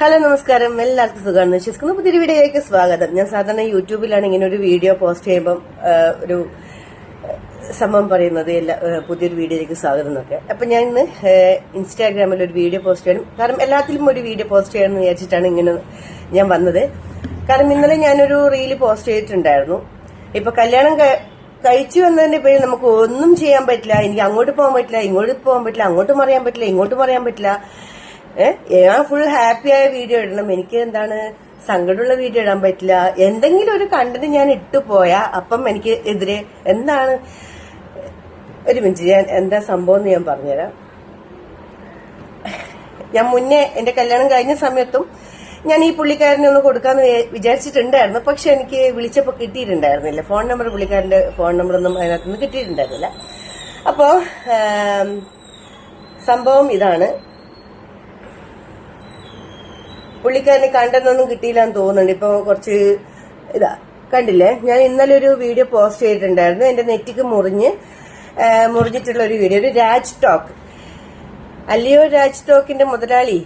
Hello നമസ്കാരം, എല്ലാവർക്കും സുഖമാണെന്ന് വിശ്വസിക്കുന്നു. പുതിയൊരു വീഡിയോയിലേക്ക് സ്വാഗതം. ഞാൻ സാധാരണ യൂട്യൂബിലാണ് ഇങ്ങനെ ഒരു വീഡിയോ പോസ്റ്റ് ചെയ്യുമ്പം ഒരു സംഭവം പറയുന്നത് പുതിയൊരു വീഡിയോയിലേക്ക് സ്വാഗതം എന്നൊക്കെ. അപ്പൊ ഞാൻ ഇന്ന് ഇൻസ്റ്റാഗ്രാമിൽ ഒരു വീഡിയോ പോസ്റ്റ് ചെയ്യണം, കാരണം എല്ലാത്തിലും ഒരു വീഡിയോ പോസ്റ്റ് ചെയ്യണമെന്ന് വിചാരിച്ചിട്ടാണ് ഇങ്ങനെ ഞാൻ വന്നത്. കാരണം ഇന്നലെ ഞാനൊരു റീല് പോസ്റ്റ് ചെയ്തിട്ടുണ്ടായിരുന്നു. ഇപ്പൊ കല്യാണം കഴിച്ചു വന്നതിന്റെ പേരിൽ നമുക്ക് ഒന്നും ചെയ്യാൻ പറ്റില്ല. എനിക്ക് അങ്ങോട്ട് പോകാൻ പറ്റില്ല, ഇങ്ങോട്ട് പോകാൻ പറ്റില്ല, അങ്ങോട്ടും പറയാൻ പറ്റില്ല, ഇങ്ങോട്ടും പറയാൻ പറ്റില്ല. ഞാൻ ഫുൾ ഹാപ്പി ആയ വീഡിയോ ഇടണം, എനിക്ക് എന്താണ് സങ്കടമുള്ള വീഡിയോ ഇടാൻ പറ്റില്ല. എന്തെങ്കിലും ഒരു കണ്ടന്റ് ഞാൻ ഇട്ടു പോയാ അപ്പം എനിക്ക് എതിരെ എന്താണ്. ഒരു മിനിറ്റ്, ഞാൻ എന്താ സംഭവം എന്ന് ഞാൻ പറഞ്ഞുതരാം. ഞാൻ മുന്നേ എന്റെ കല്യാണം കഴിഞ്ഞ സമയത്തും ഞാൻ ഈ പുള്ളിക്കാരനെ ഒന്ന് കൊടുക്കാന്ന് വിചാരിച്ചിട്ടുണ്ടായിരുന്നു. പക്ഷെ എനിക്ക് വിളിച്ചപ്പോ കിട്ടിയിട്ടുണ്ടായിരുന്നില്ല ഫോൺ നമ്പർ. പുള്ളിക്കാരന്റെ ഫോൺ നമ്പറൊന്നും അതിനകത്തുനിന്ന് കിട്ടിയിട്ടുണ്ടായിരുന്നില്ല. അപ്പോ സംഭവം ഇതാണ്, പുള്ളിക്കാരന് കണ്ടെന്നൊന്നും കിട്ടിയില്ല എന്ന് തോന്നുന്നുണ്ട്. ഇപ്പൊ കുറച്ച് ഇതാ കണ്ടില്ലേ, ഞാൻ ഇന്നലെ ഒരു വീഡിയോ പോസ്റ്റ് ചെയ്തിട്ടുണ്ടായിരുന്നു. എന്റെ നെറ്റിക്ക് മുറിഞ്ഞിട്ടുള്ള ഒരു വീഡിയോ, ഒരു രാജ് ടോക്ക്. അല്ലയോ രാജ് ടോക്കിന്റെ മുതലാളി,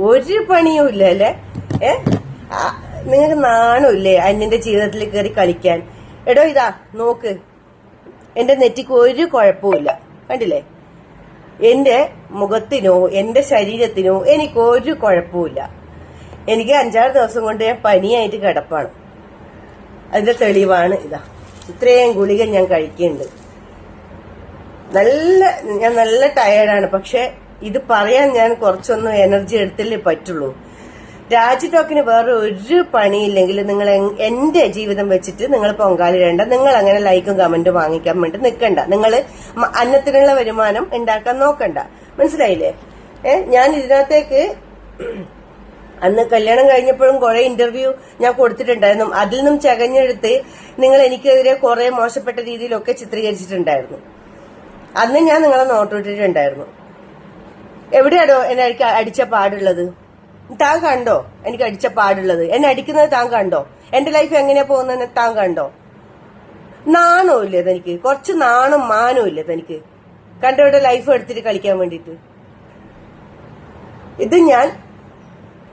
ഒരു പണിയും ഇല്ല അല്ലേ? നിങ്ങൾക്ക് നാണമില്ലേ അന്യന്റെ ജീവിതത്തിൽ കയറി കളിക്കാൻ? എടോ ഇതാ നോക്ക്, എന്റെ നെറ്റിക്ക് ഒരു കുഴപ്പമില്ല, കണ്ടില്ലേ? എന്റെ മുഖത്തിനോ എന്റെ ശരീരത്തിനോ എനിക്ക് ഒരു കുഴപ്പമില്ല. എനിക്ക് 5-6 ദിവസം കൊണ്ട് ഞാൻ പനിയായിട്ട് കിടപ്പാണ്. അതിന്റെ തെളിവാണ് ഇതാ. ഇത്രയും ഗുളിക ഞാൻ കഴിക്കുന്നുണ്ട്. ഞാൻ നല്ല ടയേർഡാണ്. പക്ഷെ ഇത് പറയാൻ ഞാൻ കുറച്ചൊന്നും എനർജി എടുത്തല്ലേ പറ്റുള്ളൂ. രാജ് ടോക്കിന് വേറെ ഒരു പണിയില്ലെങ്കിൽ നിങ്ങൾ എന്റെ ജീവിതം വെച്ചിട്ട് നിങ്ങൾ പൊങ്കാലിടേണ്ട. നിങ്ങൾ അങ്ങനെ ലൈക്കും കമന്റും വാങ്ങിക്കാൻ വേണ്ടി നിൽക്കണ്ട. നിങ്ങൾ അന്നത്തിനുള്ള വരുമാനം ഉണ്ടാക്കാൻ നോക്കണ്ട. മനസ്സിലായില്ലേ? ഞാൻ ഇതിനകത്തേക്ക് അന്ന് കല്യാണം കഴിഞ്ഞപ്പോഴും കുറെ ഇന്റർവ്യൂ ഞാൻ കൊടുത്തിട്ടുണ്ടായിരുന്നു. അതിൽ നിന്നും ചകഞ്ഞെടുത്ത് നിങ്ങൾ എനിക്കെതിരെ കുറെ മോശപ്പെട്ട രീതിയിലൊക്കെ ചിത്രീകരിച്ചിട്ടുണ്ടായിരുന്നു. അന്ന് ഞാൻ നിങ്ങളെ നോട്ടിട്ടിട്ടുണ്ടായിരുന്നു. എവിടെയാണോ എന്നെ അടിച്ച പാടുള്ളത്? താൻ കണ്ടോ എനിക്ക് അടിച്ച പാടുള്ളത്? എന്നെ അടിക്കുന്നത് താൻ കണ്ടോ? എന്റെ ലൈഫ് എങ്ങനെയാ പോകുന്നത് താൻ കണ്ടോ? നാണോ ഇല്ലേ തനിക്ക്? കുറച്ച് നാണും മാനവും ഇല്ലേ തനിക്ക്? കണ്ടവരുടെ ലൈഫ് എടുത്തിട്ട് കളിക്കാൻ വേണ്ടിട്ട്. ഇത് ഞാൻ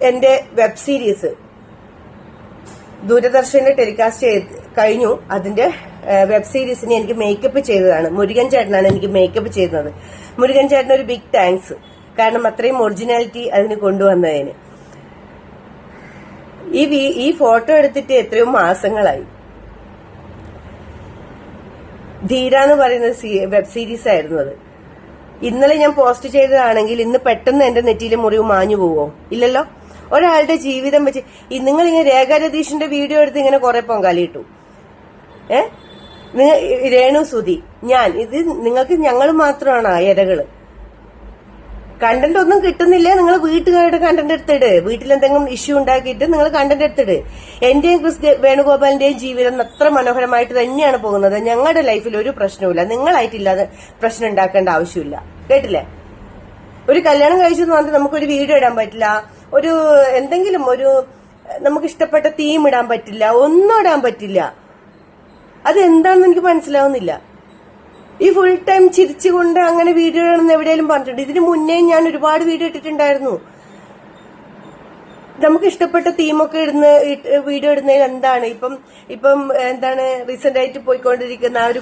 എന്റെ വെബ് സീരീസ് ദൂരദർശനിൽ ടെലികാസ്റ്റ് കഴിഞ്ഞു. അതിന്റെ വെബ് സീരീസിന് എനിക്ക് മേക്കപ്പ് ചെയ്തതാണ്. മുരുകൻ ചേട്ടനാണ് എനിക്ക് മേക്കപ്പ് ചെയ്യുന്നത്. മുരുകൻ ചേട്ടന് ഒരു ബിഗ് താങ്ക്സ്. കാരണം അത്രയും ഒറിജിനാലിറ്റി അതിന് കൊണ്ടുവന്നതിന്. ഈ ഫോട്ടോ എടുത്തിട്ട് എത്രയോ മാസങ്ങളായി. ധീര എന്ന് പറയുന്ന വെബ് സീരീസ് ആയിരുന്നു അത്. ഇന്നലെ ഞാൻ പോസ്റ്റ് ചെയ്തതാണെങ്കിൽ ഇന്ന് പെട്ടെന്ന് എന്റെ നെറ്റിയിലെ മുറിവ് മാഞ്ഞു പോവോ? ഇല്ലല്ലോ. ഒരാളുടെ ജീവിതം വെച്ച് നിങ്ങൾ ഇങ്ങനെ രേഖാ രതീഷിന്റെ വീഡിയോ എടുത്ത് ഇങ്ങനെ കുറെ പൊങ്കാലിട്ടു. രേണു സുധി, ഞാൻ ഇത് നിങ്ങൾക്ക് ഞങ്ങൾ മാത്രമാണ് ഇരകള്. കണ്ടന്റ് ഒന്നും കിട്ടുന്നില്ല. നിങ്ങൾ വീട്ടുകാരുടെ കണ്ടന്റ് എടുത്തിട്. വീട്ടിൽ എന്തെങ്കിലും ഇഷ്യൂ ഉണ്ടാക്കിയിട്ട് നിങ്ങൾ കണ്ടന്റ് എടുത്തിട്. എന്റെയും ക്രിസ് വേണുഗോപാലിന്റെയും ജീവിതം അത്ര മനോഹരമായിട്ട് തന്നെയാണ് പോകുന്നത്. ഞങ്ങളുടെ ലൈഫിൽ ഒരു പ്രശ്നവുമില്ല. നിങ്ങളായിട്ടില്ലാതെ പ്രശ്നം ഉണ്ടാക്കേണ്ട ആവശ്യമില്ല. കേട്ടില്ലേ? ഒരു കല്യാണം കഴിച്ചെന്ന് പറഞ്ഞിട്ട് നമുക്കൊരു വീഡിയോ ഇടാൻ പറ്റില്ല. ഒരു എന്തെങ്കിലും ഒരു നമുക്ക് ഇഷ്ടപ്പെട്ട തീം ഇടാൻ പറ്റില്ല. ഒന്നും ഇടാൻ പറ്റില്ല. അത് എന്താണെന്ന് എനിക്ക് മനസ്സിലാവുന്നില്ല. ഈ ഫുൾ ടൈം ചിരിച്ചുകൊണ്ട് അങ്ങനെ വീഡിയോ ഇടണമെന്ന് എവിടെയെങ്കിലും പറഞ്ഞിട്ടുണ്ട്. ഇതിനു മുന്നേ ഞാൻ ഒരുപാട് വീഡിയോ ഇട്ടിട്ടുണ്ടായിരുന്നു. നമുക്ക് ഇഷ്ടപ്പെട്ട തീമൊക്കെ വീഡിയോ ഇടുന്നതിൽ എന്താണ് ഇപ്പം എന്താണ് റീസെന്റ് ആയിട്ട് പോയിക്കൊണ്ടിരിക്കുന്ന ആ ഒരു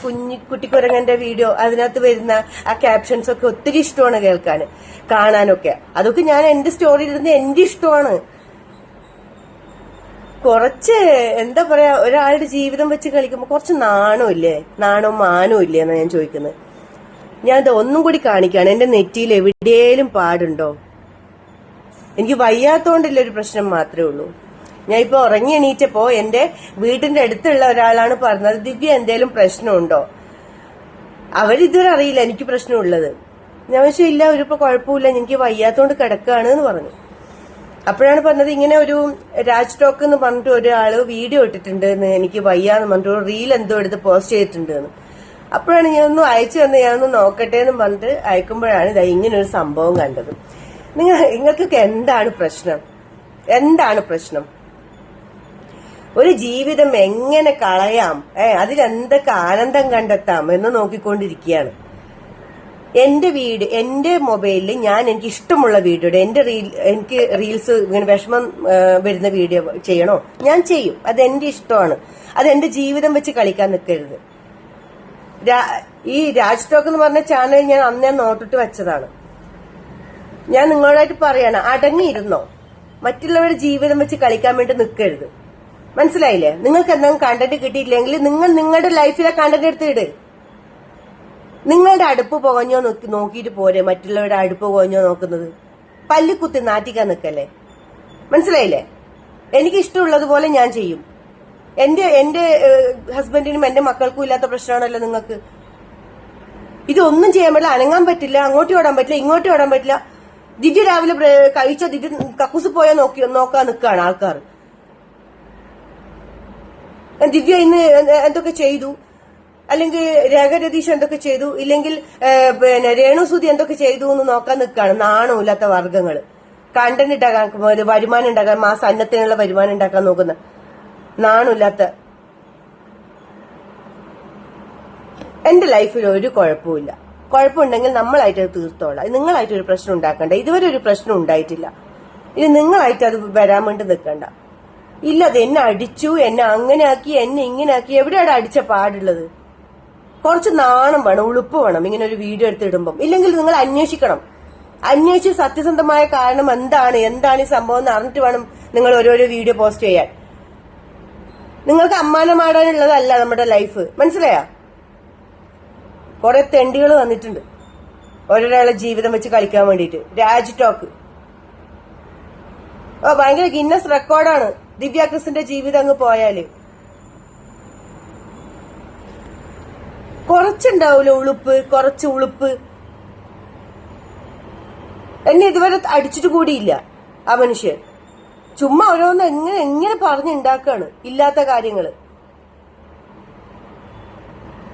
കുട്ടിക്കുരങ്ങന്റെ വീഡിയോ, അതിനകത്ത് വരുന്ന ആ ക്യാപ്ഷൻസ് ഒക്കെ ഒത്തിരി ഇഷ്ടമാണ് കേൾക്കാൻ കാണാനൊക്കെ. അതൊക്കെ ഞാൻ എന്റെ സ്റ്റോറിയിൽ ഇടുന്ന എന്റെ ഇഷ്ടമാണ്. കുറച്ച് എന്താ പറയാ, ഒരാളുടെ ജീവിതം വെച്ച് കളിക്കുമ്പോ കുറച്ച് നാണമില്ലേ? നാണവും മാനവും ഇല്ലേ എന്നാ ഞാൻ ചോദിക്കുന്നത്. ഞാൻ ഇത് ഒന്നും കൂടി കാണിക്കാണ്. എന്റെ നെറ്റിയിൽ എവിടെയും പാടുണ്ടോ? എനിക്ക് വയ്യാത്തോണ്ടില്ല, ഒരു പ്രശ്നം മാത്രമേ ഉള്ളൂ. ഞാൻ ഇപ്പൊ ഉറങ്ങി എണീറ്റപ്പോ എന്റെ വീടിന്റെ അടുത്തുള്ള ഒരാളാണ് പറഞ്ഞത്, ദിവ്യ എന്തേലും പ്രശ്നമുണ്ടോ? അവരിതുവരെ അറിയില്ല എനിക്ക് പ്രശ്നമുള്ളത്. ഞാൻ പക്ഷേ ഇല്ല, ഒരിപ്പോ കുഴപ്പമില്ല, എനിക്ക് വയ്യാത്തോണ്ട് കിടക്കുകയാണ് എന്ന് പറഞ്ഞു. അപ്പോഴാണ് പറഞ്ഞത് ഇങ്ങനെ ഒരു രാജ് ടോക്ക് എന്ന് പറഞ്ഞിട്ട് ഒരാള് വീഡിയോ ഇട്ടിട്ടുണ്ട് എന്ന്, എനിക്ക് വയ്യാന്ന് പറഞ്ഞിട്ട് റീൽ എന്തോ എടുത്ത് പോസ്റ്റ് ചെയ്തിട്ടുണ്ട് എന്ന്. അപ്പോഴാണ് ഞാനൊന്ന് അയച്ചു തന്നെ, ഞാനൊന്ന് നോക്കട്ടെ എന്ന് പറഞ്ഞിട്ട് അയക്കുമ്പോഴാണ് ഇതാ ഇങ്ങനെ ഒരു സംഭവം കണ്ടത്. നിങ്ങൾക്കൊക്കെ എന്താണ് പ്രശ്നം? എന്താണ് പ്രശ്നം? ഒരു ജീവിതം എങ്ങനെ കളയാം, അതിലെന്തൊക്കെ ആനന്ദം കണ്ടെത്താം എന്ന് നോക്കിക്കൊണ്ടിരിക്കുകയാണ്. എന്റെ മൊബൈലിൽ ഞാൻ എനിക്ക് ഇഷ്ടമുള്ള വീഡിയോ എനിക്ക് റീൽസ് ഇങ്ങനെ വിഷമം വരുന്ന വീഡിയോ ചെയ്യണോ ഞാൻ ചെയ്യും. അത് എന്റെ ഇഷ്ടമാണ്. അത് എന്റെ ജീവിതം വെച്ച് കളിക്കാൻ നിൽക്കരുത്. ഈ രാജ് ടോക്ക് എന്ന് പറഞ്ഞ ചാനൽ ഞാൻ അന്നേ നോട്ടിട്ട് വെച്ചതാണ്. ഞാൻ നിങ്ങളോടായിട്ട് പറയാണ്, അടങ്ങിയിരുന്നോ. മറ്റുള്ളവരുടെ ജീവിതം വെച്ച് കളിക്കാൻ വേണ്ടി നിൽക്കരുത്. മനസ്സിലായില്ലേ? നിങ്ങൾക്ക് എന്തെങ്കിലും കണ്ടന്റ് കിട്ടിയില്ലെങ്കിൽ നിങ്ങൾ നിങ്ങളുടെ ലൈഫിലെ കണ്ടന്റ് എടുത്തിട്. നിങ്ങളുടെ അടുപ്പ് പുകഞ്ഞോ നോക്കിയിട്ട് പോരെ മറ്റുള്ളവരുടെ അടുപ്പ് പുകഞ്ഞോ നോക്കുന്നത്. പല്ലിക്കുത്തി നാറ്റിക്കാൻ നിൽക്കല്ലേ. മനസ്സിലായില്ലേ? എനിക്ക് ഇഷ്ടമുള്ളതുപോലെ ഞാൻ ചെയ്യും. എന്റെ ഹസ്ബൻഡിനും എന്റെ മക്കൾക്കും ഇല്ലാത്ത പ്രശ്നമാണല്ലോ നിങ്ങൾക്ക്. ഇതൊന്നും ചെയ്യാൻ പറ്റില്ല. അനങ്ങാൻ പറ്റില്ല, അങ്ങോട്ടും ഓടാൻ പറ്റില്ല, ഇങ്ങോട്ടും ഓടാൻ പറ്റില്ല. ദിവ്യ രാവിലെ കഴിച്ച ദിവ്യ കക്കൂസ് പോയാൽ നോക്കാൻ നിൽക്കുകയാണ് ആൾക്കാർ. ദിവ്യ ഇന്ന് എന്തൊക്കെ ചെയ്തു, അല്ലെങ്കിൽ രേഖരതീഷ് എന്തൊക്കെ ചെയ്തു, ഇല്ലെങ്കിൽ പിന്നെ രേണുസുതി എന്തൊക്കെ ചെയ്തു എന്ന് നോക്കാൻ നിൽക്കുകയാണ് നാണമില്ലാത്ത വർഗ്ഗങ്ങള്. കണ്ടന്റ് ഉണ്ടാക്കാൻ, വരുമാനം ഉണ്ടാക്കാൻ, മാസം അന്നത്തിനുള്ള വരുമാനം ഉണ്ടാക്കാൻ നോക്കുന്ന നാണമില്ലാത്ത. എന്റെ ലൈഫിൽ ഒരു കുഴപ്പമില്ല. കുഴപ്പമുണ്ടെങ്കിൽ നമ്മളായിട്ട് തീർത്തോളാം. നിങ്ങളായിട്ട് ഒരു പ്രശ്നം ഉണ്ടാക്കണ്ട. ഇതുവരെ ഒരു പ്രശ്നം ഉണ്ടായിട്ടില്ല. ഇനി നിങ്ങളായിട്ട് അത് വരാൻ വേണ്ടി നിൽക്കണ്ട. ഇല്ല, അത് എന്നെ അടിച്ചു, എന്നെ അങ്ങനെ ആക്കി, എന്നെ ഇങ്ങനെ ആക്കി. എവിടെയാണ് അടിച്ച പാടുള്ളത്? കുറച്ച് നാണം വേണം, ഉളുപ്പ് വേണം ഇങ്ങനെ ഒരു വീഡിയോ എടുത്തിടുമ്പം. ഇല്ലെങ്കിൽ നിങ്ങൾ അന്വേഷിക്കണം. അന്വേഷിച്ച് സത്യസന്ധമായ കാരണം എന്താണ് ഈ സംഭവം എന്ന് അറിഞ്ഞിട്ട് വേണം നിങ്ങൾ ഓരോരോ വീഡിയോ പോസ്റ്റ് ചെയ്യാൻ. നിങ്ങൾക്ക് അമ്മാനമാടാനുള്ളതല്ല നമ്മുടെ ലൈഫ്. മനസ്സിലായാ? കുറെ തെണ്ടികൾ വന്നിട്ടുണ്ട് ഓരോരാളെ ജീവിതം വെച്ച് കളിക്കാൻ വേണ്ടിയിട്ട്. രാജ് ടോക്ക് ഭയങ്കര ഗിന്നസ് റെക്കോർഡാണ്. ദിവ്യ ക്രിസിന്റെ ജീവിതം അങ്ങ് പോയാല് കുറച്ചുണ്ടാവൂല ഉളുപ്പ്, കുറച്ച് ഉളുപ്പ്. എന്നെ ഇതുവരെ അടിച്ചിട്ട് കൂടിയില്ല ആ മനുഷ്യൻ. ചുമ്മാ ഓരോന്ന് എങ്ങനെ പറഞ്ഞുണ്ടാക്കാണ് ഇല്ലാത്ത കാര്യങ്ങള്.